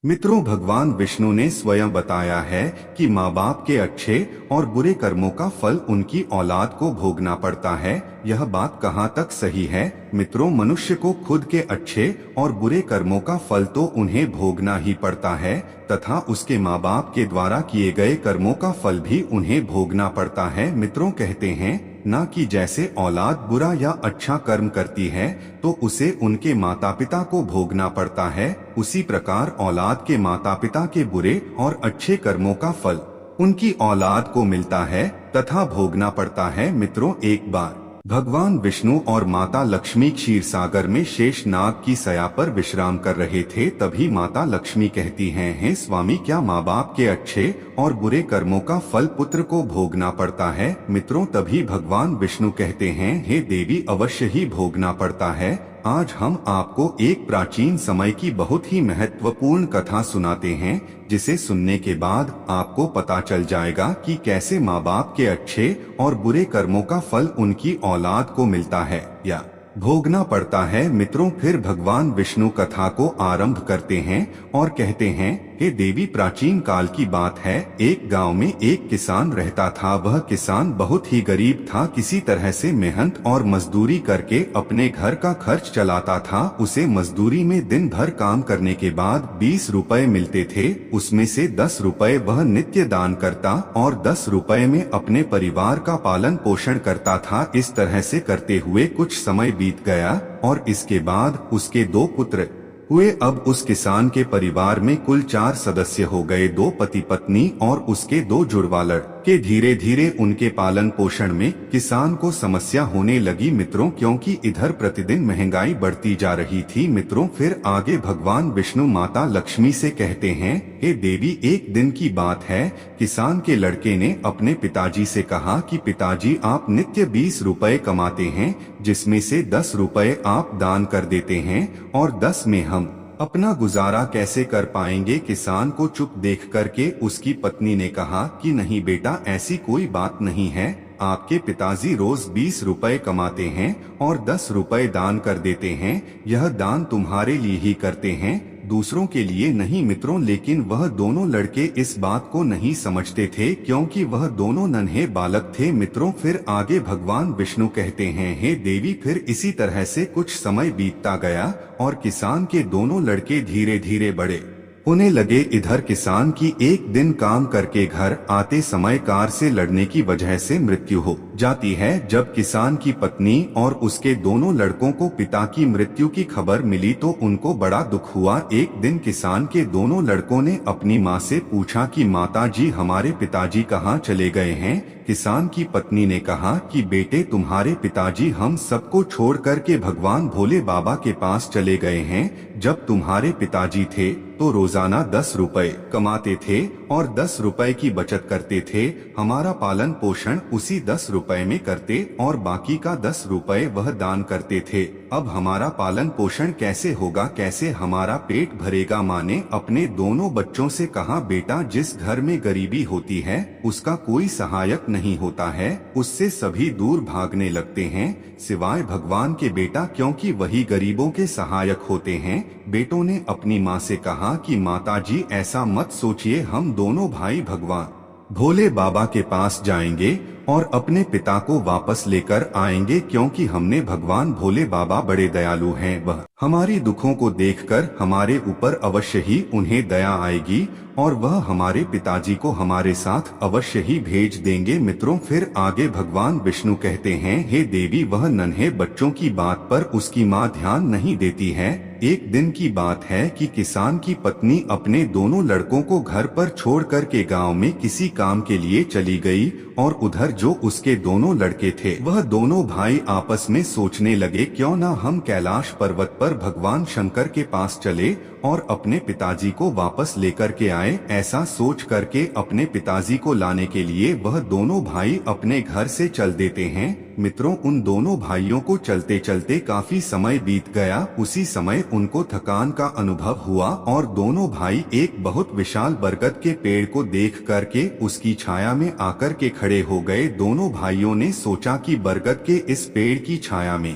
मित्रों, भगवान विष्णु ने स्वयं बताया है कि माँ बाप के अच्छे और बुरे कर्मों का फल उनकी औलाद को भोगना पड़ता है। यह बात कहाँ तक सही है? मित्रों, मनुष्य को खुद के अच्छे और बुरे कर्मों का फल तो उन्हें भोगना ही पड़ता है तथा उसके माँ बाप के द्वारा किए गए कर्मों का फल भी उन्हें भोगना पड़ता है। मित्रों, कहते हैं ना कि जैसे औलाद बुरा या अच्छा कर्म करती है तो उसे उनके माता पिता को भोगना पड़ता है, उसी प्रकार औलाद के माता पिता के बुरे और अच्छे कर्मों का फल उनकी औलाद को मिलता है तथा भोगना पड़ता है। मित्रों, एक बार भगवान विष्णु और माता लक्ष्मी क्षीर सागर में शेष नाग की सया पर विश्राम कर रहे थे। तभी माता लक्ष्मी कहती हैं, हे स्वामी, क्या माँ बाप के अच्छे और बुरे कर्मों का फल पुत्र को भोगना पड़ता है? मित्रों, तभी भगवान विष्णु कहते हैं, हे देवी, अवश्य ही भोगना पड़ता है। आज हम आपको एक प्राचीन समय की बहुत ही महत्वपूर्ण कथा सुनाते हैं, जिसे सुनने के बाद आपको पता चल जाएगा कि कैसे माँ बाप के अच्छे और बुरे कर्मों का फल उनकी औलाद को मिलता है या भोगना पड़ता है। मित्रों, फिर भगवान विष्णु कथा को आरंभ करते हैं और कहते हैं, हे देवी, प्राचीन काल की बात है। एक गांव में एक किसान रहता था। वह किसान बहुत ही गरीब था। किसी तरह से मेहनत और मजदूरी करके अपने घर का खर्च चलाता था। उसे मजदूरी में दिन भर काम करने के बाद 20 रुपए मिलते थे। उसमें से 10 रुपए वह नित्य दान करता और 10 रुपए में अपने परिवार का पालन पोषण करता था। इस तरह से करते हुए कुछ समय बीत गया और इसके बाद उसके 2 पुत्र हुए। अब उस किसान के परिवार में कुल 4 सदस्य हो गए, 2 पति पत्नी और उसके 2 जुड़वा लड़के। धीरे धीरे उनके पालन पोषण में किसान को समस्या होने लगी। मित्रों, क्योंकि इधर प्रतिदिन महंगाई बढ़ती जा रही थी। मित्रों, फिर आगे भगवान विष्णु माता लक्ष्मी से कहते हैं, हे देवी, एक दिन की बात है। किसान के लड़के ने अपने पिताजी से कहा कि पिताजी, आप नित्य 20 रुपए कमाते हैं, जिसमें से 10 रुपए आप दान कर देते हैं और 10 में हम अपना गुजारा कैसे कर पाएंगे? किसान को चुप देख करके उसकी पत्नी ने कहा कि नहीं बेटा, ऐसी कोई बात नहीं है। आपके पिताजी रोज 20 रुपए कमाते हैं और 10 रुपए दान कर देते हैं। यह दान तुम्हारे लिए ही करते हैं, दूसरों के लिए नहीं। मित्रों, लेकिन वह दोनों लड़के इस बात को नहीं समझते थे, क्योंकि वह दोनों नन्हे बालक थे। मित्रों, फिर आगे भगवान विष्णु कहते हैं, हे देवी, फिर इसी तरह से कुछ समय बीतता गया और किसान के दोनों लड़के धीरे धीरे बड़े होने लगे। इधर किसान की एक दिन काम करके घर आते समय कार से लड़ने की वजह से मृत्यु हो जाती है। जब किसान की पत्नी और उसके दोनों लड़कों को पिता की मृत्यु की खबर मिली तो उनको बड़ा दुख हुआ। एक दिन किसान के दोनों लड़कों ने अपनी माँ से पूछा कि माता जी, हमारे पिताजी कहाँ चले गए हैं? किसान की पत्नी ने कहा कि बेटे, तुम्हारे पिताजी हम सबको छोड़ करके भगवान भोले बाबा के पास चले गए हैं। जब तुम्हारे पिताजी थे तो रोजाना 10 रुपए कमाते थे और 10 रुपए की बचत करते थे। हमारा पालन पोषण उसी 10 रुपए में करते और बाकी का 10 रुपए वह दान करते थे। अब हमारा पालन पोषण कैसे होगा? कैसे हमारा पेट भरेगा? माँ ने अपने दोनों बच्चों से कहा, बेटा, जिस घर में गरीबी होती है उसका कोई सहायक नहीं होता है, उससे सभी दूर भागने लगते हैं सिवाय भगवान के बेटा, क्योंकि वही गरीबों के सहायक होते हैं। बेटों ने अपनी माँ से कहा कि माताजी, ऐसा मत सोचिए, हम दोनों भाई भगवान भोले बाबा के पास जाएंगे और अपने पिता को वापस लेकर आएंगे, क्योंकि हमने भगवान भोले बाबा बड़े दयालु हैं। वह हमारी दुखों को देखकर हमारे ऊपर अवश्य ही उन्हें दया आएगी और वह हमारे पिताजी को हमारे साथ अवश्य ही भेज देंगे। मित्रों, फिर आगे भगवान विष्णु कहते हैं, हे देवी, वह नन्हे बच्चों की बात पर उसकी माँ ध्यान नहीं देती है। एक दिन की बात है कि किसान की पत्नी अपने दोनों लड़कों को घर पर छोड़ करके गांव में किसी काम के लिए चली गई और उधर जो उसके दोनों लड़के थे वह दोनों भाई आपस में सोचने लगे, क्यों ना हम कैलाश पर्वत पर भगवान शंकर के पास चले और अपने पिताजी को वापस लेकर के आए। ऐसा सोच करके अपने पिताजी को लाने के लिए वह दोनों भाई अपने घर से चल देते हैं। मित्रों, उन दोनों भाइयों को चलते चलते काफी समय बीत गया। उसी समय उनको थकान का अनुभव हुआ और दोनों भाई एक बहुत विशाल बरगद के पेड़ को देख करके उसकी छाया में आकर के खड़े हो गए। दोनों भाइयों ने सोचा कि बरगद के इस पेड़ की छाया में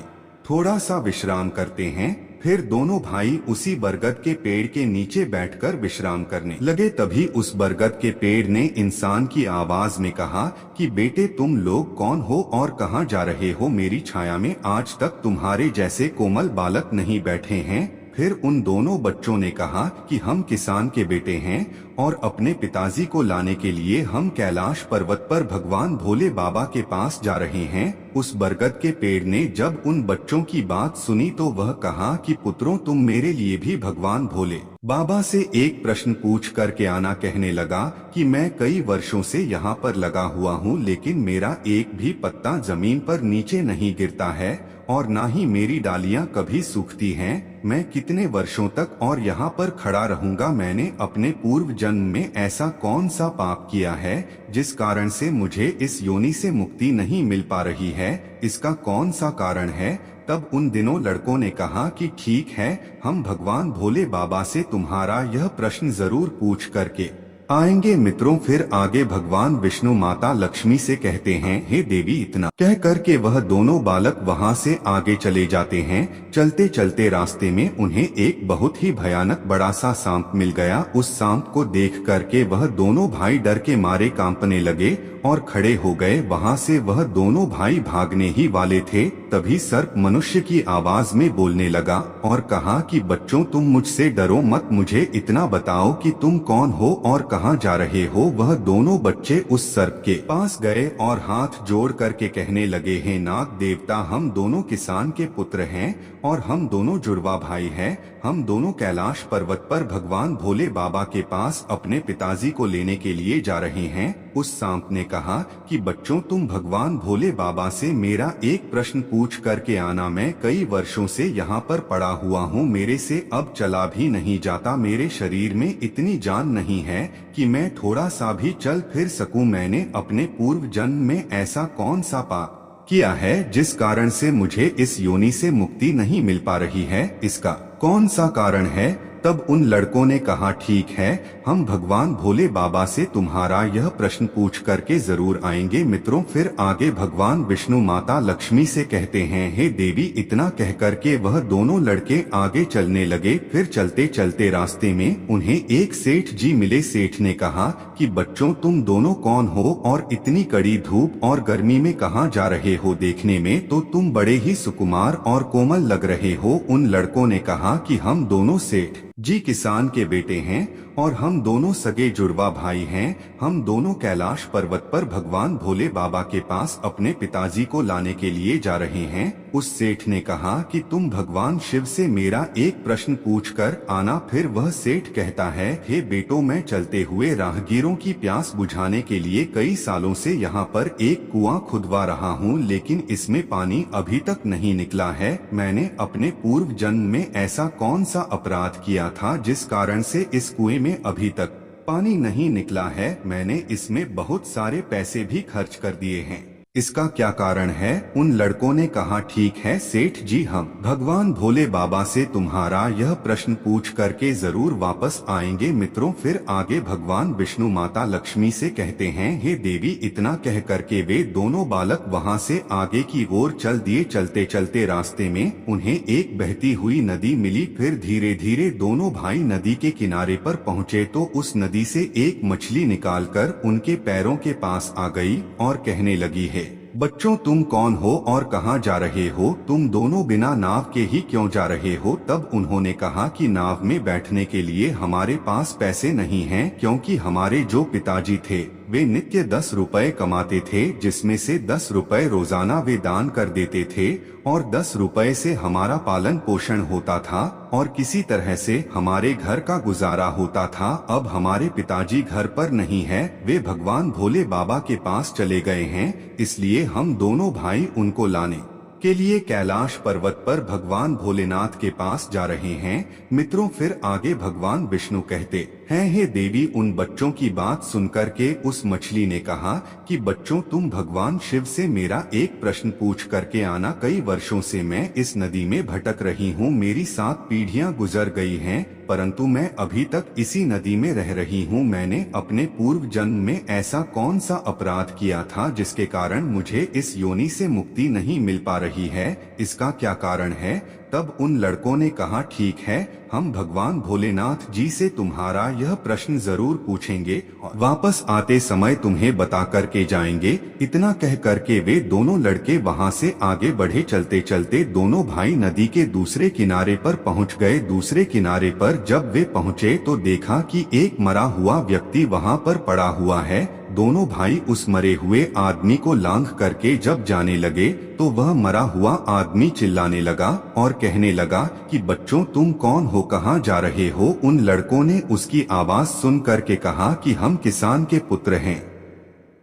थोड़ा सा विश्राम करते हैं, फिर दोनों भाई उसी बरगद के पेड़ के नीचे बैठकर विश्राम करने लगे। तभी उस बरगद के पेड़ ने इंसान की आवाज में कहा कि बेटे, तुम लोग कौन हो और कहाँ जा रहे हो? मेरी छाया में आज तक तुम्हारे जैसे कोमल बालक नहीं बैठे हैं। फिर उन दोनों बच्चों ने कहा कि हम किसान के बेटे हैं और अपने पिताजी को लाने के लिए हम कैलाश पर्वत पर भगवान भोले बाबा के पास जा रहे हैं। उस बरगद के पेड़ ने जब उन बच्चों की बात सुनी तो वह कहा कि पुत्रों, तुम मेरे लिए भी भगवान भोले बाबा से एक प्रश्न पूछ करके आना। कहने लगा कि मैं कई वर्षों से यहाँ पर लगा हुआ हूँ, लेकिन मेरा एक भी पत्ता जमीन पर नीचे नहीं गिरता है और ना ही मेरी डालियां कभी सूखती हैं। मैं कितने वर्षों तक और यहाँ पर खड़ा रहूंगा? मैंने अपने पूर्व जन्म में ऐसा कौन सा पाप किया है जिस कारण से मुझे इस योनि से मुक्ति नहीं मिल पा रही है? इसका कौन सा कारण है? तब उन दिनों लड़कों ने कहा कि ठीक है, हम भगवान भोले बाबा से तुम्हारा यह प्रश्न जरूर पूछ करके आएंगे। मित्रों, फिर आगे भगवान विष्णु माता लक्ष्मी से कहते हैं, हे देवी, इतना कह करके वह दोनों बालक वहां से आगे चले जाते हैं। चलते चलते रास्ते में उन्हें एक बहुत ही भयानक बड़ा सा सांप मिल गया। उस सांप को देख करके वह दोनों भाई डर के मारे कांपने लगे और खड़े हो गए। वहां से वह दोनों भाई भागने ही वाले थे, तभी सर्प मनुष्य की आवाज में बोलने लगा और कहा कि बच्चों, तुम मुझसे डरो मत, मुझे इतना बताओ कि तुम कौन हो और कहाँ जा रहे हो? वह दोनों बच्चे उस सर्प के पास गए और हाथ जोड़ करके कहने लगे, हे नाग देवता, हम दोनों किसान के पुत्र हैं और हम दोनों जुड़वा भाई हैं। हम दोनों कैलाश पर्वत पर भगवान भोले बाबा के पास अपने पिताजी को लेने के लिए जा रहे हैं। उस सांप ने कहा कि बच्चों, तुम भगवान भोले बाबा से मेरा एक प्रश्न पूछ करके आना। मैं कई वर्षों से यहाँ पर पड़ा हुआ हूँ, मेरे से अब चला भी नहीं जाता। मेरे शरीर में इतनी जान नहीं है कि मैं थोड़ा सा भी चल फिर सकूं। मैंने अपने पूर्व जन्म में ऐसा कौन सा पाप किया है जिस कारण से मुझे इस योनि से मुक्ति नहीं मिल पा रही है? इसका कौन सा कारण है? तब उन लड़कों ने कहा, ठीक है, हम भगवान भोले बाबा से तुम्हारा यह प्रश्न पूछ करके जरूर आएंगे। मित्रों, फिर आगे भगवान विष्णु माता लक्ष्मी से कहते हैं, हे देवी, इतना कह करके वह दोनों लड़के आगे चलने लगे। फिर चलते चलते रास्ते में उन्हें एक सेठ जी मिले। सेठ ने कहा कि बच्चों, तुम दोनों कौन हो और इतनी कड़ी धूप और गर्मी में कहाँ जा रहे हो? देखने में तो तुम बड़े ही सुकुमार और कोमल लग रहे हो। उन लड़कों ने कहा कि हम दोनों सेठ जी किसान के बेटे हैं और हम दोनों सगे जुड़वा भाई हैं। हम दोनों कैलाश पर्वत पर भगवान भोले बाबा के पास अपने पिताजी को लाने के लिए जा रहे हैं। उस सेठ ने कहा कि तुम भगवान शिव से मेरा एक प्रश्न पूछ कर आना। फिर वह सेठ कहता है, हे बेटो, मैं चलते हुए राहगीरों की प्यास बुझाने के लिए कई सालों से यहाँ पर एक कुआं खुदवा रहा हूँ, लेकिन इसमें पानी अभी तक नहीं निकला है। मैंने अपने पूर्व जन्म में ऐसा कौन सा अपराध किया था जिस कारण से इस कुएं में अभी तक पानी नहीं निकला है? मैंने इसमें बहुत सारे पैसे भी खर्च कर दिए हैं, इसका क्या कारण है? उन लड़कों ने कहा, ठीक है सेठ जी, हम भगवान भोले बाबा से तुम्हारा यह प्रश्न पूछ करके जरूर वापस आएंगे। मित्रों, फिर आगे भगवान विष्णु माता लक्ष्मी से कहते हैं, हे देवी, इतना कह करके वे दोनों बालक वहां से आगे की ओर चल दिए। चलते चलते रास्ते में उन्हें एक बहती हुई नदी मिली। फिर धीरे धीरे दोनों भाई नदी के किनारे पर पहुँचे तो उस नदी से एक मछली निकालकर उनके पैरों के पास आ गई और कहने लगी, है बच्चों, तुम कौन हो और कहाँ जा रहे हो? तुम दोनों बिना नाव के ही क्यों जा रहे हो? तब उन्होंने कहा कि नाव में बैठने के लिए हमारे पास पैसे नहीं हैं, क्योंकि हमारे जो पिताजी थे वे नित्य 10 रुपए कमाते थे, जिसमें से 10 रुपए रोजाना वे दान कर देते थे और 10 रुपए से हमारा पालन पोषण होता था और किसी तरह से हमारे घर का गुजारा होता था। अब हमारे पिताजी घर पर नहीं है, वे भगवान भोले बाबा के पास चले गए हैं, इसलिए हम दोनों भाई उनको लाने के लिए कैलाश पर्वत पर भगवान भोलेनाथ के पास जा रहे हैं। मित्रों, फिर आगे भगवान विष्णु कहते हैं, हे देवी, उन बच्चों की बात सुनकर के उस मछली ने कहा कि बच्चों, तुम भगवान शिव से मेरा एक प्रश्न पूछ करके आना। कई वर्षों से मैं इस नदी में भटक रही हूँ, मेरी 7 पीढ़ियाँ गुजर गई हैं, परंतु मैं अभी तक इसी नदी में रह रही हूँ। मैंने अपने पूर्व जन्म में ऐसा कौन सा अपराध किया था जिसके कारण मुझे इस योनि से मुक्ति नहीं मिल पा रही है? इसका क्या कारण है? तब उन लड़कों ने कहा, ठीक है, हम भगवान भोलेनाथ जी से तुम्हारा यह प्रश्न जरूर पूछेंगे और वापस आते समय तुम्हें बता करके जाएंगे। इतना कह करके वे दोनों लड़के वहां से आगे बढ़े। चलते चलते दोनों भाई नदी के दूसरे किनारे पर पहुंच गए। दूसरे किनारे पर जब वे पहुंचे तो देखा कि एक मरा हुआ व्यक्ति वहां पर पड़ा हुआ है। दोनों भाई उस मरे हुए आदमी को लांघ करके जब जाने लगे तो वह मरा हुआ आदमी चिल्लाने लगा और कहने लगा कि बच्चों, तुम कौन हो, कहाँ जा रहे हो? उन लड़कों ने उसकी आवाज सुन करके कहा कि हम किसान के पुत्र हैं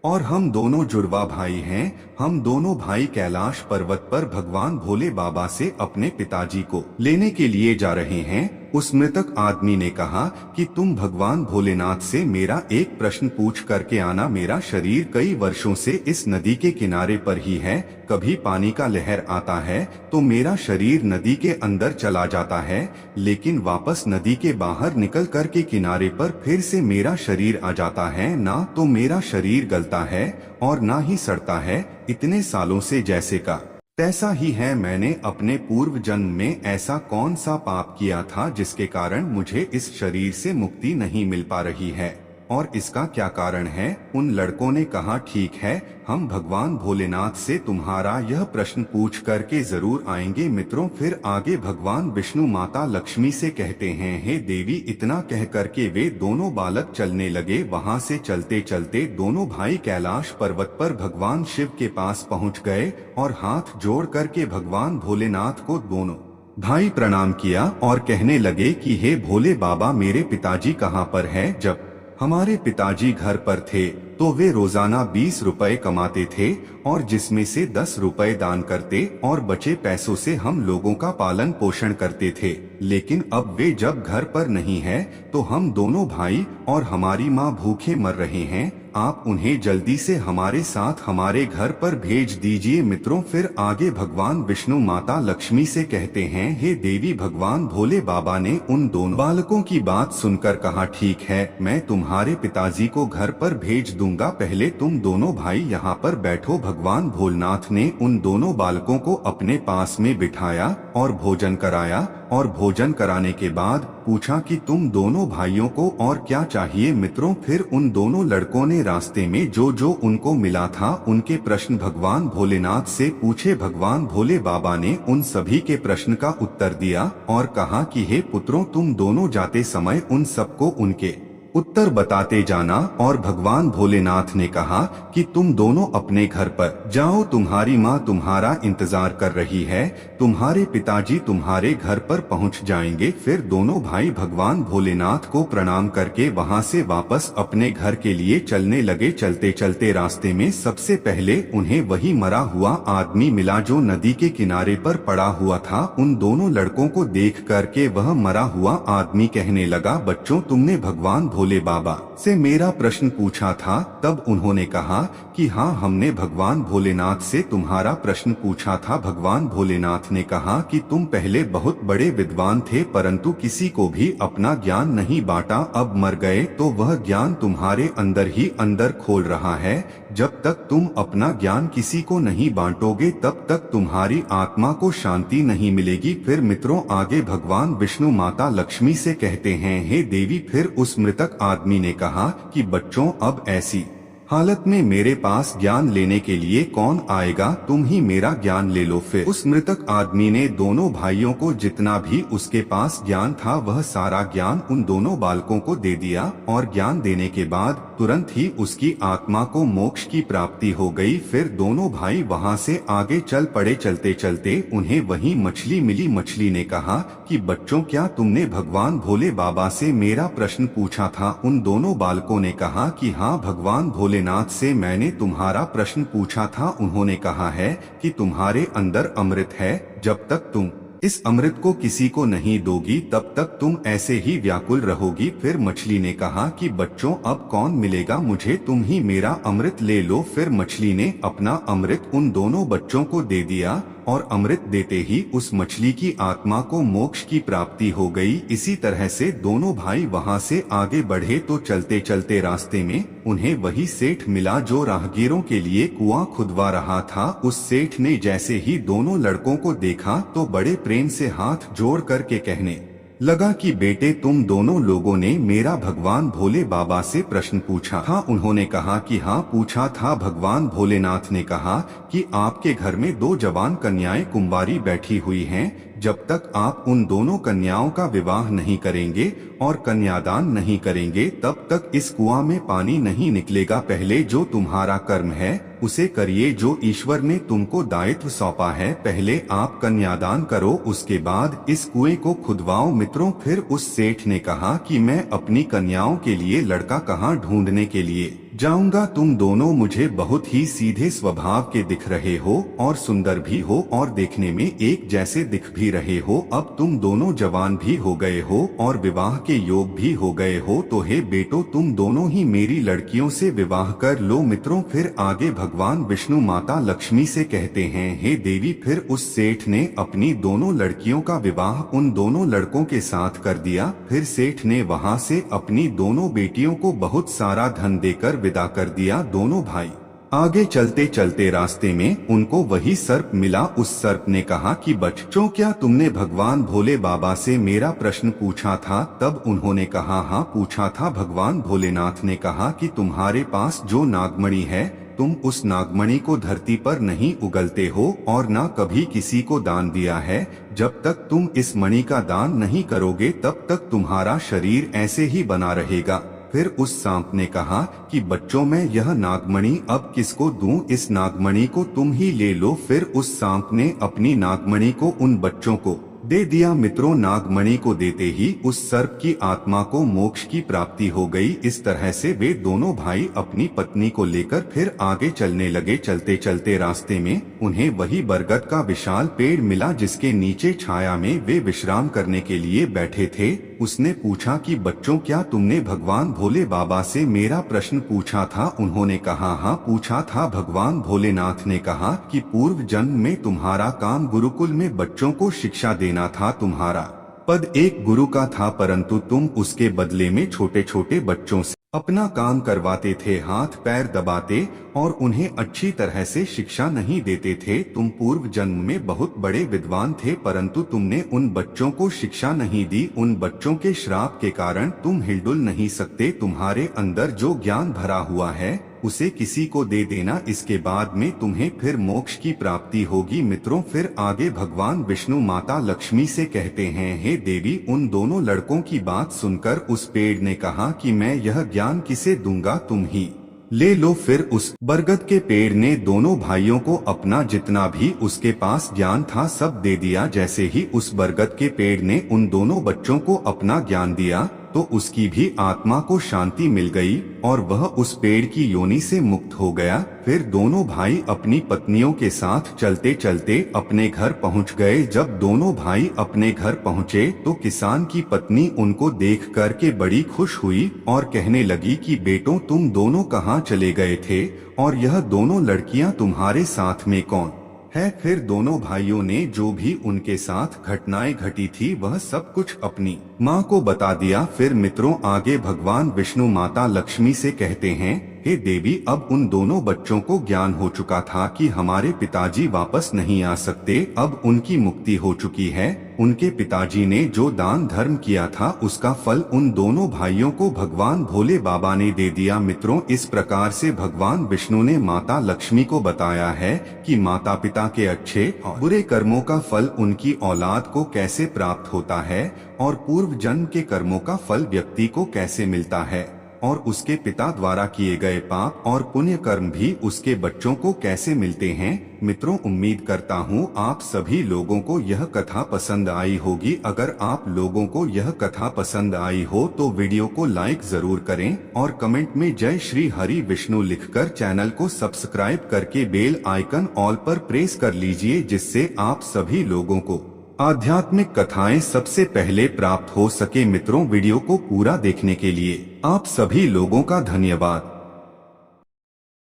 और हम दोनों जुड़वा भाई हैं। हम दोनों भाई कैलाश पर्वत पर भगवान भोले बाबा से अपने पिताजी को लेने के लिए जा रहे हैं। उस मृतक आदमी ने कहा कि तुम भगवान भोलेनाथ से मेरा एक प्रश्न पूछ करके आना। मेरा शरीर कई वर्षों से इस नदी के किनारे पर ही है। कभी पानी का लहर आता है तो मेरा शरीर नदी के अंदर चला जाता है, लेकिन वापस नदी के बाहर निकल करके किनारे पर फिर से मेरा शरीर आ जाता है। ना तो मेरा शरीर गलता है और ना ही सड़ता है। इतने सालों से जैसे का तैसा ही है। मैंने अपने पूर्व जन्म में ऐसा कौन सा पाप किया था जिसके कारण मुझे इस शरीर से मुक्ति नहीं मिल पा रही है, और इसका क्या कारण है? उन लड़कों ने कहा, ठीक है, हम भगवान भोलेनाथ से तुम्हारा यह प्रश्न पूछ करके जरूर आएंगे। मित्रों, फिर आगे भगवान विष्णु माता लक्ष्मी से कहते हैं, हे देवी। इतना कह करके वे दोनों बालक चलने लगे। वहां से चलते चलते दोनों भाई कैलाश पर्वत पर भगवान शिव के पास पहुंच गए और हाथ जोड़ करके भगवान भोलेनाथ को दोनों भाई प्रणाम किया और कहने लगे कि हे भोले बाबा, मेरे पिताजी कहाँ पर है? जब हमारे पिताजी घर पर थे तो वे रोजाना 20 रुपए कमाते थे और जिसमें से 10 रुपए दान करते और बचे पैसों से हम लोगों का पालन पोषण करते थे। लेकिन अब वे जब घर पर नहीं है तो हम दोनों भाई और हमारी माँ भूखे मर रहे हैं। आप उन्हें जल्दी से हमारे साथ हमारे घर पर भेज दीजिए। मित्रों, फिर आगे भगवान विष्णु माता लक्ष्मी से कहते हैं, हे देवी। भगवान भोले बाबा ने उन दोनों बालकों की बात सुनकर कहा, ठीक है, मैं तुम्हारे पिताजी को घर पर भेज दूंगा। पहले तुम दोनों भाई यहाँ पर बैठो। भगवान भोलेनाथ ने उन दोनों बालकों को अपने पास में बिठाया और भोजन कराया, और भोजन कराने के बाद पूछा कि तुम दोनों भाइयों को और क्या चाहिए? मित्रों, फिर उन दोनों लड़कों ने रास्ते में जो जो उनको मिला था उनके प्रश्न भगवान भोलेनाथ से पूछे। भगवान भोले बाबा ने उन सभी के प्रश्न का उत्तर दिया और कहा कि हे पुत्रों, तुम दोनों जाते समय उन सबको उनके उत्तर बताते जाना। और भगवान भोलेनाथ ने कहा कि तुम दोनों अपने घर पर जाओ, तुम्हारी माँ तुम्हारा इंतजार कर रही है। तुम्हारे पिताजी तुम्हारे घर पर पहुंच जाएंगे। फिर दोनों भाई भगवान भोलेनाथ को प्रणाम करके वहां से वापस अपने घर के लिए चलने लगे। चलते चलते रास्ते में सबसे पहले उन्हें वही मरा हुआ आदमी मिला जो नदी के किनारे पर पड़ा हुआ था। उन दोनों लड़कों को देख करके वह मरा हुआ आदमी कहने लगा, बच्चों, तुमने भगवान भोले बाबा से मेरा प्रश्न पूछा था। तब उन्होंने कहा कि हाँ, हमने भगवान भोलेनाथ से तुम्हारा प्रश्न पूछा था। भगवान भोलेनाथ ने कहा कि तुम पहले बहुत बड़े विद्वान थे, परंतु किसी को भी अपना ज्ञान नहीं बांटा। अब मर गए तो वह ज्ञान तुम्हारे अंदर ही अंदर खोल रहा है। जब तक तुम अपना ज्ञान किसी को नहीं बांटोगे तब तक तुम्हारी आत्मा को शांति नहीं मिलेगी। फिर मित्रों, आगे भगवान विष्णु माता लक्ष्मी से कहते हैं, हे देवी। फिर उस मृतक आदमी ने कहा कि बच्चों, अब ऐसी हालत में मेरे पास ज्ञान लेने के लिए कौन आएगा? तुम ही मेरा ज्ञान ले लो। फिर उस मृतक आदमी ने दोनों भाइयों को जितना भी उसके पास ज्ञान था वह सारा ज्ञान उन दोनों बालकों को दे दिया, और ज्ञान देने के बाद तुरंत ही उसकी आत्मा को मोक्ष की प्राप्ति हो गई। फिर दोनों भाई वहां से आगे चल पड़े। चलते चलते उन्हें वही मछली मिली। मछली ने कहा कि बच्चों, क्या तुमने भगवान भोले बाबा से मेरा प्रश्न पूछा था? उन दोनों बालकों ने कहा कि हाँ, भगवान भोलेनाथ से मैंने तुम्हारा प्रश्न पूछा था। उन्होंने कहा है कि तुम्हारे अंदर अमृत है, जब तक तुम इस अमृत को किसी को नहीं दोगी तब तक तुम ऐसे ही व्याकुल रहोगी। फिर मछली ने कहा कि बच्चों, अब कौन मिलेगा मुझे? तुम ही मेरा अमृत ले लो। फिर मछली ने अपना अमृत उन दोनों बच्चों को दे दिया और अमृत देते ही उस मछली की आत्मा को मोक्ष की प्राप्ति हो गई। इसी तरह से दोनों भाई वहां से आगे बढ़े तो चलते चलते रास्ते में उन्हें वही सेठ मिला जो राहगीरों के लिए कुआं खुदवा रहा था। उस सेठ ने जैसे ही दोनों लड़कों को देखा तो बड़े प्रेम से हाथ जोड़ करके कहने लगा कि बेटे, तुम दोनों लोगों ने मेरा भगवान भोले बाबा से प्रश्न पूछा था? उन्होंने कहा कि हाँ पूछा था। भगवान भोलेनाथ ने कहा कि आपके घर में 2 जवान कन्याएं कुंवारी बैठी हुई हैं। जब तक आप उन दोनों कन्याओं का विवाह नहीं करेंगे और कन्यादान नहीं करेंगे तब तक इस कुआं में पानी नहीं निकलेगा। पहले जो तुम्हारा कर्म है उसे करिए, जो ईश्वर ने तुमको दायित्व सौंपा है। पहले आप कन्यादान करो, उसके बाद इस कुएं को खुदवाओ। मित्रों, फिर उस सेठ ने कहा कि मैं अपनी कन्याओं के लिए लड़का कहाँ ढूंढने के लिए जाऊंगा? तुम दोनों मुझे बहुत ही सीधे स्वभाव के दिख रहे हो और सुंदर भी हो और देखने में एक जैसे दिख भी रहे हो। अब तुम दोनों जवान भी हो गए हो और विवाह के योग भी हो गए हो, तो हे बेटो, तुम दोनों ही मेरी लड़कियों से विवाह कर लो। मित्रों, फिर आगे भगवान विष्णु माता लक्ष्मी से कहते हैं, हे देवी। फिर उस सेठ ने अपनी दोनों लड़कियों का विवाह उन दोनों लड़कों के साथ कर दिया। फिर सेठ ने वहां से अपनी दोनों बेटियों को बहुत सारा धन देकर विदा कर दिया। दोनों भाई आगे चलते चलते रास्ते में उनको वही सर्प मिला। उस सर्प ने कहा कि बच्चों, क्या तुमने भगवान भोले बाबा से मेरा प्रश्न पूछा था? तब उन्होंने कहा, हाँ पूछा था। भगवान भोलेनाथ ने कहा कि तुम्हारे पास जो नागमणि है, तुम उस नागमणि को धरती पर नहीं उगलते हो और ना कभी किसी को दान दिया है। जब तक तुम इस मणि का दान नहीं करोगे तब तक तुम्हारा शरीर ऐसे ही बना रहेगा। फिर उस सांप ने कहा कि बच्चों, मैं यह नागमणि अब किसको दूं? इस नागमणि को तुम ही ले लो। फिर उस सांप ने अपनी नागमणि को उन बच्चों को दे दिया। मित्रों, नागमणि को देते ही उस सर्प की आत्मा को मोक्ष की प्राप्ति हो गई। इस तरह से वे दोनों भाई अपनी पत्नी को लेकर फिर आगे चलने लगे। चलते चलते रास्ते में उन्हें वही बरगद का विशाल पेड़ मिला जिसके नीचे छाया में वे विश्राम करने के लिए बैठे थे। उसने पूछा कि बच्चों, क्या तुमने भगवान भोले बाबा से मेरा प्रश्न पूछा था? उन्होंने कहा, हाँ पूछा था। भगवान भोलेनाथ ने कहा कि पूर्व जन्म में तुम्हारा काम गुरुकुल में बच्चों को शिक्षा देना था। तुम्हारा पद एक गुरु का था, परंतु तुम उसके बदले में छोटे छोटे बच्चों से अपना काम करवाते थे, हाथ पैर दबाते और उन्हें अच्छी तरह से शिक्षा नहीं देते थे। तुम पूर्व जन्म में बहुत बड़े विद्वान थे, परंतु तुमने उन बच्चों को शिक्षा नहीं दी। उन बच्चों के श्राप के कारण तुम हिलडुल नहीं सकते। तुम्हारे अंदर जो ज्ञान भरा हुआ है उसे किसी को दे देना, इसके बाद में तुम्हें फिर मोक्ष की प्राप्ति होगी। मित्रों, फिर आगे भगवान विष्णु माता लक्ष्मी से कहते हैं, हे देवी। उन दोनों लड़कों की बात सुनकर उस पेड़ ने कहा कि मैं यह ज्ञान किसे दूंगा, तुम ही ले लो। फिर उस बरगद के पेड़ ने दोनों भाइयों को अपना जितना भी उसके पास ज्ञान था सब दे दिया। जैसे ही उस बरगद के पेड़ ने उन दोनों बच्चों को अपना ज्ञान दिया तो उसकी भी आत्मा को शांति मिल गई और वह उस पेड़ की योनि से मुक्त हो गया। फिर दोनों भाई अपनी पत्नियों के साथ चलते चलते अपने घर पहुंच गए। जब दोनों भाई अपने घर पहुंचे तो किसान की पत्नी उनको देख कर के बड़ी खुश हुई और कहने लगी कि बेटों, तुम दोनों कहाँ चले गए थे और यह दोनों लड़कियां तुम्हारे साथ में कौन है? फिर दोनों भाइयों ने जो भी उनके साथ घटनाएं घटी थी वह सब कुछ अपनी माँ को बता दिया। फिर मित्रों, आगे भगवान विष्णु माता लक्ष्मी से कहते हैं, हे देवी, अब उन दोनों बच्चों को ज्ञान हो चुका था कि हमारे पिताजी वापस नहीं आ सकते। अब उनकी मुक्ति हो चुकी है। उनके पिताजी ने जो दान धर्म किया था उसका फल उन दोनों भाइयों को भगवान भोले बाबा ने दे दिया। मित्रों, इस प्रकार से भगवान विष्णु ने माता लक्ष्मी को बताया है कि माता पिता के अच्छे और बुरे कर्मों का फल उनकी औलाद को कैसे प्राप्त होता है और पूर्व जन्म के कर्मों का फल व्यक्ति को कैसे मिलता है और उसके पिता द्वारा किए गए पाप और पुण्य कर्म भी उसके बच्चों को कैसे मिलते हैं। मित्रों, उम्मीद करता हूँ आप सभी लोगों को यह कथा पसंद आई होगी। अगर आप लोगों को यह कथा पसंद आई हो तो वीडियो को लाइक जरूर करें और कमेंट में जय श्री हरि विष्णु लिखकर चैनल को सब्सक्राइब करके बेल आइकन ऑल पर प्रेस कर लीजिए, जिससे आप सभी लोगों को आध्यात्मिक कथाएं सबसे पहले प्राप्त हो सके। मित्रों, वीडियो को पूरा देखने के लिए आप सभी लोगों का धन्यवाद।